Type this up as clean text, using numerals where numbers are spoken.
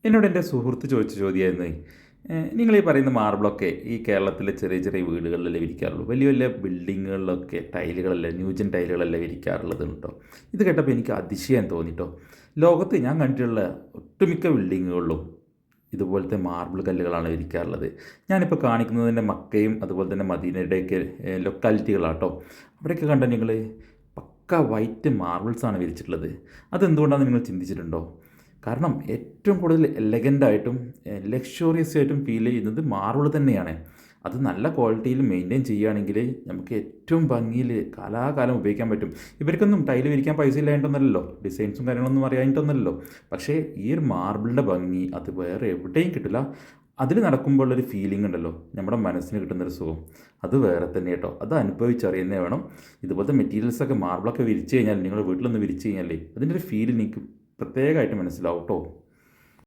എന്നോട് എൻ്റെ സുഹൃത്ത് ചോദിച്ച ചോദ്യമായിരുന്നു, നിങ്ങൾ ഈ പറയുന്ന മാർബിളൊക്കെ ഈ കേരളത്തിലെ ചെറിയ ചെറിയ വീടുകളിലല്ലേ വിരിക്കാറുള്ളൂ, വലിയ വലിയ ബിൽഡിങ്ങുകളിലൊക്കെ ടൈലുകളല്ലേ, ന്യൂജൻ ടൈലുകളല്ലേ വിരിക്കാറുള്ളത് കേട്ടോ. ഇത് കേട്ടപ്പോൾ എനിക്ക് അതിശയം തോന്നിട്ടോ. ലോകത്ത് ഞാൻ കണ്ടിട്ടുള്ള ഒട്ടുമിക്ക ബിൽഡിങ്ങുകളിലും ഇതുപോലത്തെ മാർബിൾ കല്ലുകളാണ് വിരിക്കാറുള്ളത്. ഞാനിപ്പോൾ കാണിക്കുന്നതിൻ്റെ മക്കയും അതുപോലെ തന്നെ മദീനയുടെയൊക്കെ ലൊക്കാലിറ്റികളാട്ടോ. അവിടെയൊക്കെ കണ്ട നിങ്ങൾ പക്ക വൈറ്റ് മാർബിൾസാണ് വിരിച്ചിട്ടുള്ളത്. അതെന്തുകൊണ്ടാണെന്ന് നിങ്ങൾ ചിന്തിച്ചിട്ടുണ്ടോ? കാരണം ഏറ്റവും കൂടുതൽ എലഗൻ്റായിട്ടും ലക്ഷറിയസ് ആയിട്ടും ഫീൽ ചെയ്യുന്നത് മാർബിൾ തന്നെയാണ്. അത് നല്ല ക്വാളിറ്റിയിൽ മെയിൻറ്റെയിൻ ചെയ്യുകയാണെങ്കിൽ നമുക്ക് ഏറ്റവും ഭംഗിയിൽ കാലാകാലം ഉപയോഗിക്കാൻ പറ്റും. ഇവർക്കൊന്നും ടൈല് വിരിക്കാൻ പൈസ ഇല്ലായിട്ടൊന്നല്ലല്ലോ, ഡിസൈൻസും കാര്യങ്ങളൊന്നും അറിയാനിട്ടൊന്നല്ലോ. പക്ഷേ ഈ ഒരു മാർബിളിൻ്റെ ഭംഗി അത് വേറെ എവിടെയും കിട്ടില്ല. അതിൽ നടക്കുമ്പോഴുള്ളൊരു ഫീലിംഗ് ഉണ്ടല്ലോ, നമ്മുടെ മനസ്സിന് കിട്ടുന്നൊരു സുഖം, അത് വേറെ തന്നെ കേട്ടോ. അത് അനുഭവിച്ചറിയുന്നേ വേണം. ഇതുപോലത്തെ മെറ്റീരിയൽസൊക്കെ മാർബിളൊക്കെ വിരിച്ച് കഴിഞ്ഞാൽ, നിങ്ങളുടെ വീട്ടിലൊന്ന് വിരിച്ച് കഴിഞ്ഞാൽ അതിൻ്റെ ഒരു ഫീൽ നിങ്ങൾക്ക് പ്രത്യേകമായിട്ട് മനസ്സിലാവും കേട്ടോ.